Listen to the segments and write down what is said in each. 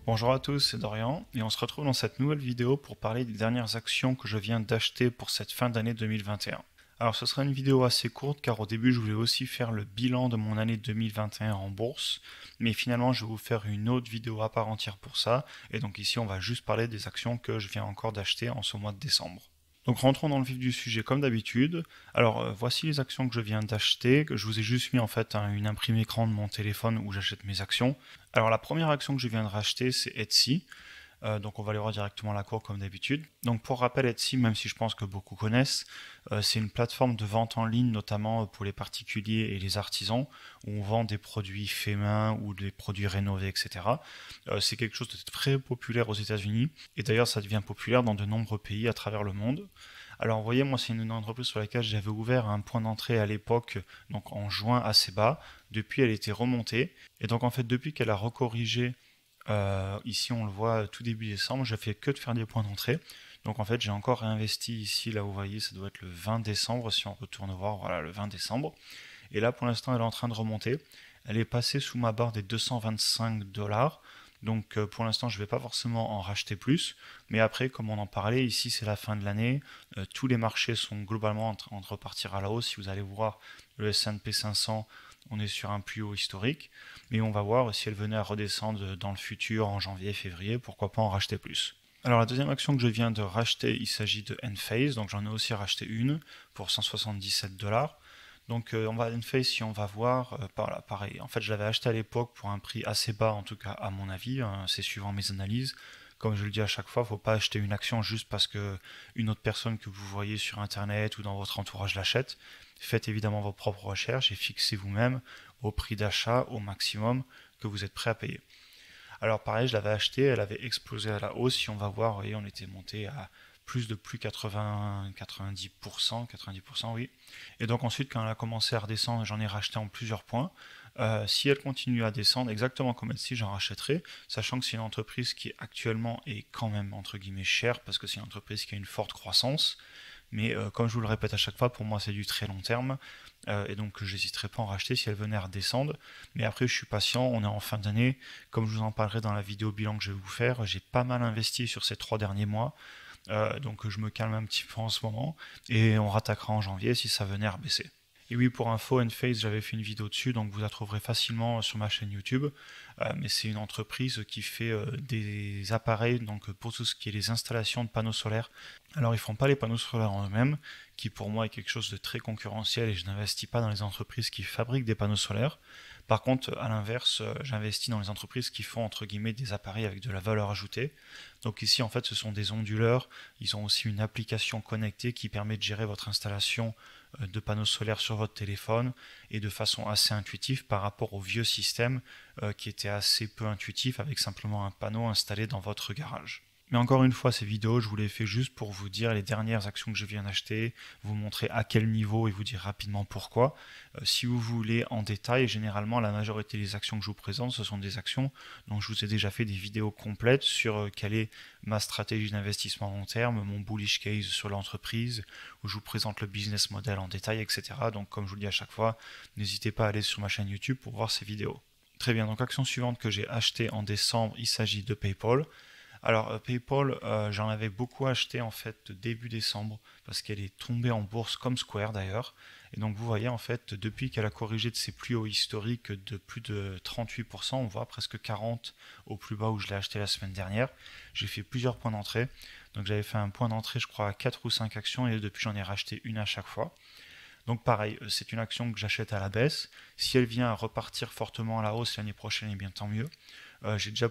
Bonjour à tous, c'est Dorian et on se retrouve dans cette nouvelle vidéo pour parler des dernières actions que je viens d'acheter pour cette fin d'année 2021. Alors ce sera une vidéo assez courte car au début je voulais aussi faire le bilan de mon année 2021 en bourse, mais finalement je vais vous faire une autre vidéo à part entière pour ça, et donc ici on va juste parler des actions que je viens encore d'acheter en ce mois de décembre. Donc rentrons dans le vif du sujet comme d'habitude. Alors voici les actions que je viens d'acheter. Je vous ai juste mis en fait une imprimée écran de mon téléphone où j'achète mes actions. Alors la première action que je viens de racheter c'est Etsy. Donc on va aller voir directement la cour comme d'habitude. Donc pour rappel, Etsy, même si je pense que beaucoup connaissent, c'est une plateforme de vente en ligne, notamment pour les particuliers et les artisans, où on vend des produits faits main ou des produits rénovés, etc. C'est quelque chose de très populaire aux États-Unis, et d'ailleurs ça devient populaire dans de nombreux pays à travers le monde. Alors vous voyez, moi c'est une entreprise sur laquelle j'avais ouvert un point d'entrée à l'époque, donc en juin assez bas. Depuis elle était remontée, et donc en fait depuis qu'elle a recorrigé ici, on le voit tout début décembre, je fais que de faire des points d'entrée. Donc en fait, j'ai encore réinvesti ici, là vous voyez, ça doit être le 20 décembre, si on retourne voir, voilà, le 20 décembre. Et là, pour l'instant, elle est en train de remonter. Elle est passée sous ma barre des 225 dollars. Donc pour l'instant, je ne vais pas forcément en racheter plus. Mais après, comme on en parlait, ici c'est la fin de l'année. Tous les marchés sont globalement en train de repartir à la hausse. Si vous allez voir le S&P 500, on est sur un plus haut historique. Mais on va voir si elle venait à redescendre dans le futur, en janvier, février, pourquoi pas en racheter plus. Alors la deuxième action que je viens de racheter, il s'agit de Enphase. Donc j'en ai aussi racheté une pour 177 dollars. Donc on va Enphase, si on va voir, pareil. En fait, je l'avais acheté à l'époque pour un prix assez bas, en tout cas à mon avis. Hein, c'est suivant mes analyses. Comme je le dis à chaque fois, il ne faut pas acheter une action juste parce que une autre personne que vous voyez sur Internet ou dans votre entourage l'achète. Faites évidemment vos propres recherches et fixez vous-même au prix d'achat au maximum que vous êtes prêt à payer. Alors pareil, je l'avais acheté, elle avait explosé à la hausse. Si on va voir, vous voyez, on était monté à plus 80, 90%, 90%, oui. Et donc ensuite, quand elle a commencé à redescendre, j'en ai racheté en plusieurs points. Si elle continue à descendre, exactement comme elle-ci, j'en rachèterai, sachant que c'est une entreprise qui actuellement est quand même entre guillemets chère, parce que c'est une entreprise qui a une forte croissance. Mais comme je vous le répète à chaque fois, pour moi c'est du très long terme. Et donc j'hésiterai pas à en racheter si elle venait à redescendre. Mais après je suis patient, on est en fin d'année. Comme je vous en parlerai dans la vidéo bilan que je vais vous faire, j'ai pas mal investi sur ces 3 derniers mois. Donc je me calme un petit peu en ce moment. Et on rattaquera en janvier si ça venait à rebaisser. Et oui, pour info, Enphase, j'avais fait une vidéo dessus, donc vous la trouverez facilement sur ma chaîne YouTube. Mais c'est une entreprise qui fait des appareils donc pour tout ce qui est les installations de panneaux solaires. Alors ils font pas les panneaux solaires en eux-mêmes, qui pour moi est quelque chose de très concurrentiel et je n'investis pas dans les entreprises qui fabriquent des panneaux solaires. Par contre, à l'inverse, j'investis dans les entreprises qui font entre guillemets des appareils avec de la valeur ajoutée. Donc ici en fait ce sont des onduleurs, ils ont aussi une application connectée qui permet de gérer votre installation de panneaux solaires sur votre téléphone et de façon assez intuitive par rapport au vieux système qui était assez peu intuitif avec simplement un panneau installé dans votre garage. Mais encore une fois, ces vidéos, je vous les fais juste pour vous dire les dernières actions que je viens d'acheter, vous montrer à quel niveau et vous dire rapidement pourquoi. Si vous voulez en détail, généralement la majorité des actions que je vous présente, ce sont des actions dont je vous ai déjà fait des vidéos complètes sur quelle est ma stratégie d'investissement long terme, mon bullish case sur l'entreprise, où je vous présente le business model en détail, etc. Donc comme je vous le dis à chaque fois, n'hésitez pas à aller sur ma chaîne YouTube pour voir ces vidéos. Très bien, donc action suivante que j'ai achetée en décembre, il s'agit de PayPal. Alors PayPal, j'en avais beaucoup acheté en fait début décembre parce qu'elle est tombée en bourse comme Square d'ailleurs. Et donc vous voyez en fait depuis qu'elle a corrigé de ses plus hauts historiques de plus de 38%, on voit presque 40 au plus bas où je l'ai acheté la semaine dernière. J'ai fait plusieurs points d'entrée. Donc j'avais fait un point d'entrée je crois à 4 ou 5 actions et depuis j'en ai racheté une à chaque fois. Donc pareil, c'est une action que j'achète à la baisse. Si elle vient à repartir fortement à la hausse l'année prochaine, et bien tant mieux. J'ai déjà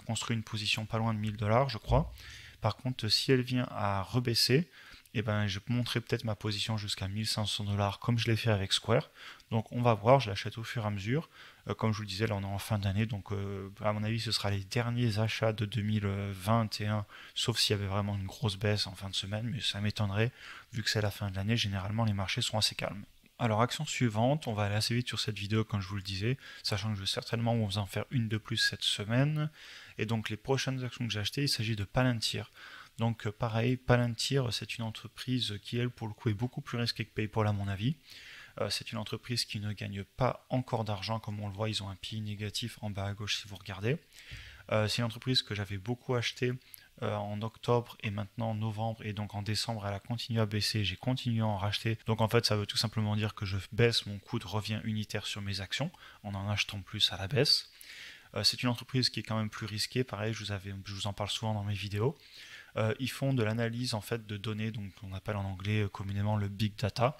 construit une position pas loin de 1000 dollars, je crois. Par contre, si elle vient à rebaisser, eh ben, je monterai peut-être ma position jusqu'à 1500 dollars comme je l'ai fait avec Square. Donc on va voir, je l'achète au fur et à mesure. Comme je vous le disais, là on est en fin d'année, donc à mon avis ce sera les derniers achats de 2021, sauf s'il y avait vraiment une grosse baisse en fin de semaine, mais ça m'étonnerait, vu que c'est la fin de l'année, généralement les marchés sont assez calmes. Alors, action suivante, on va aller assez vite sur cette vidéo, comme je vous le disais, sachant que je vais certainement vous en faire une de plus cette semaine. Et donc, les prochaines actions que j'ai achetées, il s'agit de Palantir. Donc, pareil, Palantir, c'est une entreprise qui, elle, pour le coup, est beaucoup plus risquée que PayPal, à mon avis. C'est une entreprise qui ne gagne pas encore d'argent, comme on le voit, ils ont un PI négatif en bas à gauche si vous regardez. C'est une entreprise que j'avais beaucoup achetée en octobre et maintenant en novembre, et donc en décembre elle a continué à baisser, j'ai continué à en racheter. Donc en fait ça veut tout simplement dire que je baisse mon coût de revient unitaire sur mes actions en achetant plus à la baisse. C'est une entreprise qui est quand même plus risquée, pareil je vous en parle souvent dans mes vidéos. Ils font de l'analyse en fait de données, donc on appelle en anglais communément le big data.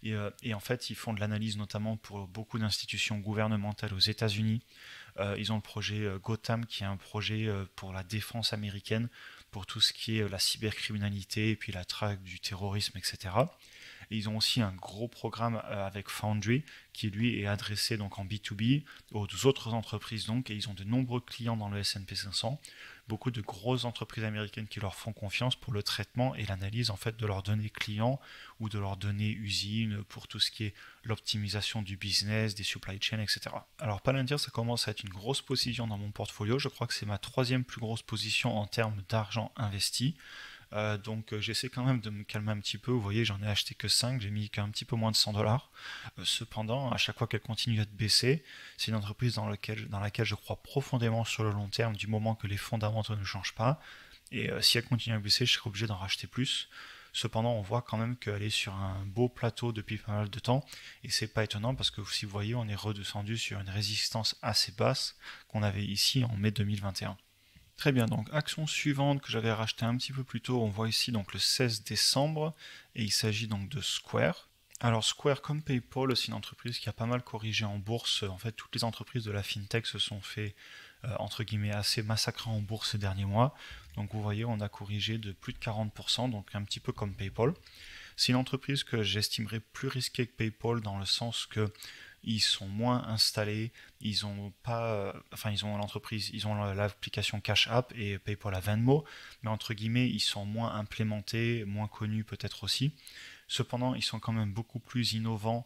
Et en fait, ils font de l'analyse notamment pour beaucoup d'institutions gouvernementales aux États-Unis. Ils ont le projet Gotham, qui est un projet pour la défense américaine, pour tout ce qui est la cybercriminalité et puis la traque du terrorisme, etc. Et ils ont aussi un gros programme avec Foundry qui lui est adressé donc en B2B aux autres entreprises donc, et ils ont de nombreux clients dans le S&P 500, beaucoup de grosses entreprises américaines qui leur font confiance pour le traitement et l'analyse en fait de leurs données clients ou de leurs données usines pour tout ce qui est l'optimisation du business, des supply chains, etc. Alors Palantir, ça commence à être une grosse position dans mon portfolio. Je crois que c'est ma troisième plus grosse position en termes d'argent investi. Donc j'essaie quand même de me calmer un petit peu. Vous voyez, j'en ai acheté que 5, j'ai mis qu'un petit peu moins de 100 $. Cependant, à chaque fois qu'elle continue à baisser, c'est une entreprise dans laquelle je crois profondément sur le long terme, du moment que les fondamentaux ne changent pas. Et si elle continue à baisser, je serai obligé d'en racheter plus. Cependant, on voit quand même qu'elle est sur un beau plateau depuis pas mal de temps, et c'est pas étonnant parce que si vous voyez, on est redescendu sur une résistance assez basse qu'on avait ici en mai 2021. Très bien, donc action suivante que j'avais racheté un petit peu plus tôt, on voit ici donc le 16 décembre, et il s'agit donc de Square. Alors Square, comme PayPal, c'est une entreprise qui a pas mal corrigé en bourse. En fait, toutes les entreprises de la fintech se sont fait entre guillemets assez massacrées en bourse ces derniers mois. Donc vous voyez, on a corrigé de plus de 40%, donc un petit peu comme PayPal. C'est une entreprise que j'estimerais plus risquée que PayPal dans le sens que ils sont moins installés, ils ont pas, enfin ils ont l'entreprise, ils ont l'application Cash App et PayPal à Venmo, mais entre guillemets ils sont moins implémentés, moins connus peut-être aussi. Cependant, ils sont quand même beaucoup plus innovants,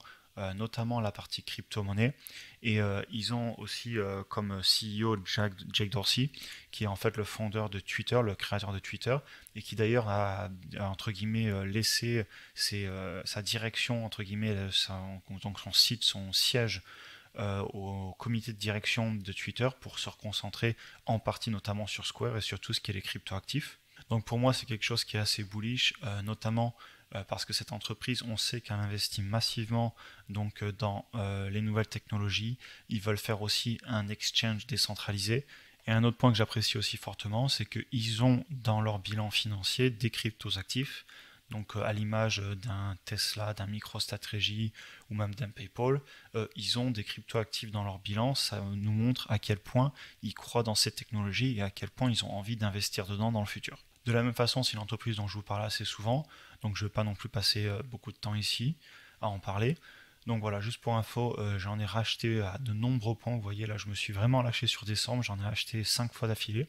notamment la partie crypto-monnaie. Et ils ont aussi comme CEO Jake Dorsey, qui est en fait le fondeur de Twitter, le créateur de Twitter, et qui d'ailleurs a entre guillemets laissé sa direction, entre guillemets, donc son site, son siège au comité de direction de Twitter pour se reconcentrer en partie notamment sur Square et sur tout ce qui est les cryptoactifs. Donc pour moi c'est quelque chose qui est assez bullish, notamment parce que cette entreprise, on sait qu'elle investit massivement donc, dans les nouvelles technologies. Ils veulent faire aussi un exchange décentralisé. Et un autre point que j'apprécie aussi fortement, c'est qu'ils ont dans leur bilan financier des cryptos actifs. Donc à l'image d'un Tesla, d'un MicroStrategy ou même d'un PayPal, ils ont des crypto-actifs dans leur bilan. Ça nous montre à quel point ils croient dans cette technologie et à quel point ils ont envie d'investir dedans dans le futur. De la même façon, c'est une entreprise dont je vous parle assez souvent, donc je ne vais pas non plus passer beaucoup de temps ici à en parler. Donc voilà, juste pour info, j'en ai racheté à de nombreux points. Vous voyez là, je me suis vraiment lâché sur décembre, j'en ai acheté 5 fois d'affilée.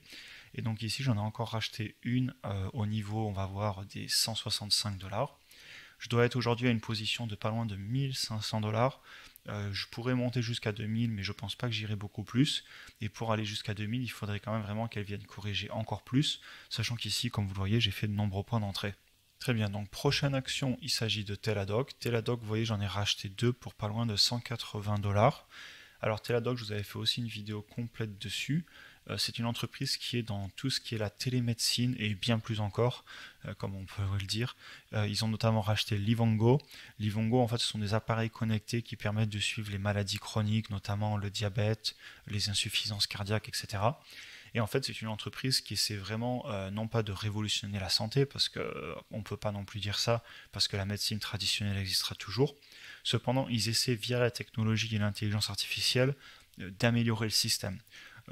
Et donc ici, j'en ai encore racheté une au niveau, on va voir, des 165 $. Je dois être aujourd'hui à une position de pas loin de 1500 $. Je pourrais monter jusqu'à 2000, mais je pense pas que j'irai beaucoup plus. Et pour aller jusqu'à 2000, il faudrait quand même vraiment qu'elle vienne corriger encore plus, sachant qu'ici, comme vous le voyez, j'ai fait de nombreux points d'entrée. Très bien, donc prochaine action, il s'agit de Teladoc. Teladoc, vous voyez, j'en ai racheté deux pour pas loin de 180 $. Alors Teladoc, je vous avais fait aussi une vidéo complète dessus. C'est une entreprise qui est dans tout ce qui est la télémédecine et bien plus encore, comme on peut le dire. Ils ont notamment racheté Livongo. Livongo, en fait, ce sont des appareils connectés qui permettent de suivre les maladies chroniques, notamment le diabète, les insuffisances cardiaques, etc. Et en fait, c'est une entreprise qui essaie vraiment, non pas de révolutionner la santé, parce qu'on ne peut pas non plus dire ça, parce que la médecine traditionnelle existera toujours. Cependant, ils essaient, via la technologie et l'intelligence artificielle, d'améliorer le système.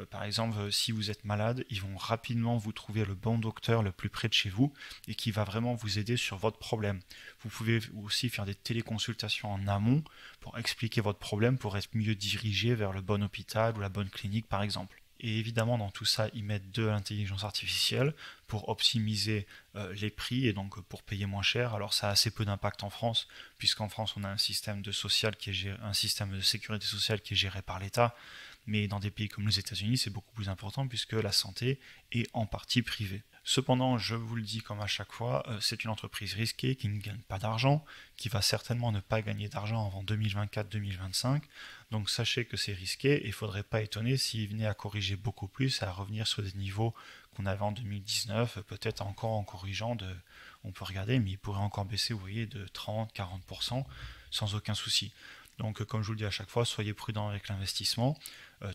Par exemple, si vous êtes malade, ils vont rapidement vous trouver le bon docteur le plus près de chez vous et qui va vraiment vous aider sur votre problème. Vous pouvez aussi faire des téléconsultations en amont pour expliquer votre problème, pour être mieux dirigé vers le bon hôpital ou la bonne clinique par exemple. Et évidemment, dans tout ça, ils mettent de l'intelligence artificielle pour optimiser les prix et donc pour payer moins cher. Alors ça a assez peu d'impact en France, puisqu'en France, on a un système de un système de sécurité sociale qui est géré par l'État. Mais dans des pays comme les États-Unis, c'est beaucoup plus important puisque la santé est en partie privée. Cependant, je vous le dis comme à chaque fois, c'est une entreprise risquée qui ne gagne pas d'argent, qui va certainement ne pas gagner d'argent avant 2024-2025. Donc sachez que c'est risqué et il ne faudrait pas étonner s'il venait à corriger beaucoup plus, à revenir sur des niveaux qu'on avait en 2019, peut-être encore en corrigeant on peut regarder, mais il pourrait encore baisser, vous voyez, de 30-40% sans aucun souci. Donc comme je vous le dis à chaque fois, soyez prudents avec l'investissement.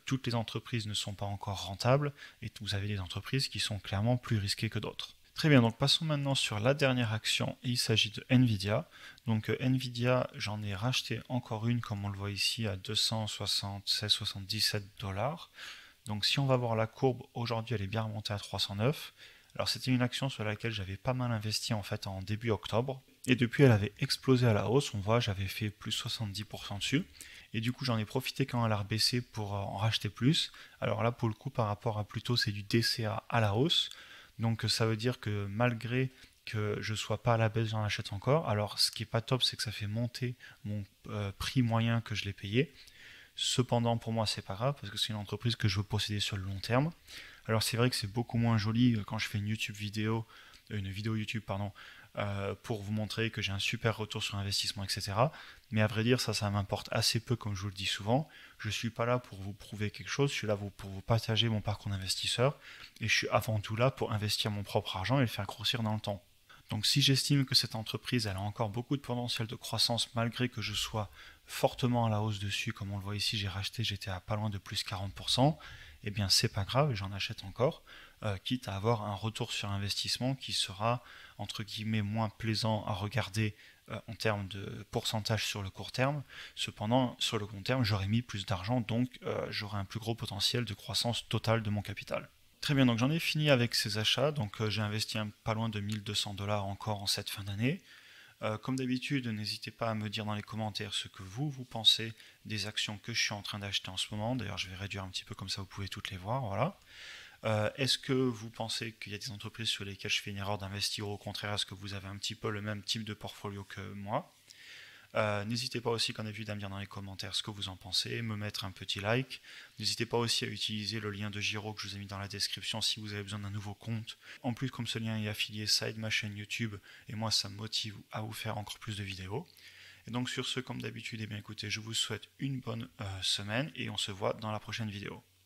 Toutes les entreprises ne sont pas encore rentables et vous avez des entreprises qui sont clairement plus risquées que d'autres. Très bien, donc passons maintenant sur la dernière action et il s'agit de Nvidia. Donc Nvidia, j'en ai racheté encore une comme on le voit ici à 276,77 $. Donc si on va voir la courbe, aujourd'hui elle est bien remontée à 309. Alors c'était une action sur laquelle j'avais pas mal investi en fait en début octobre. Et depuis elle avait explosé à la hausse, on voit j'avais fait plus 70% dessus. Et du coup j'en ai profité quand elle a rebaissé pour en racheter plus. Alors là pour le coup par rapport à plus tôt c'est du DCA à la hausse. Donc ça veut dire que malgré que je sois pas à la baisse, j'en achète encore. Alors ce qui est pas top c'est que ça fait monter mon prix moyen que je l'ai payé. Cependant, pour moi, c'est pas grave parce que c'est une entreprise que je veux posséder sur le long terme. Alors, c'est vrai que c'est beaucoup moins joli quand je fais une vidéo YouTube, pardon, pour vous montrer que j'ai un super retour sur investissement, etc. Mais à vrai dire, ça m'importe assez peu, comme je vous le dis souvent. Je suis pas là pour vous prouver quelque chose, je suis là pour vous partager mon parcours d'investisseur et je suis avant tout là pour investir mon propre argent et le faire grossir dans le temps. Donc si j'estime que cette entreprise elle a encore beaucoup de potentiel de croissance malgré que je sois fortement à la hausse dessus, comme on le voit ici, j'ai racheté, j'étais à pas loin de plus 40%, eh bien c'est pas grave, j'en achète encore, quitte à avoir un retour sur investissement qui sera entre guillemets moins plaisant à regarder en termes de pourcentage sur le court terme. Cependant, sur le long terme, j'aurais mis plus d'argent, donc j'aurai un plus gros potentiel de croissance totale de mon capital. Très bien, donc j'en ai fini avec ces achats, donc j'ai investi pas loin de 1200 $ encore en cette fin d'année. Comme d'habitude, n'hésitez pas à me dire dans les commentaires ce que vous pensez des actions que je suis en train d'acheter en ce moment. D'ailleurs, je vais réduire un petit peu comme ça, vous pouvez toutes les voir. Voilà. Est-ce que vous pensez qu'il y a des entreprises sur lesquelles je fais une erreur d'investir ou au contraire, est-ce que vous avez un petit peu le même type de portfolio que moi? N'hésitez pas aussi, comme d'habitude, à me dire dans les commentaires ce que vous en pensez, me mettre un petit like. N'hésitez pas aussi à utiliser le lien de Giro que je vous ai mis dans la description si vous avez besoin d'un nouveau compte. En plus, comme ce lien est affilié, ça aide ma chaîne YouTube et moi, ça me motive à vous faire encore plus de vidéos. Et donc sur ce, comme d'habitude, eh bien écoutez, je vous souhaite une bonne semaine et on se voit dans la prochaine vidéo.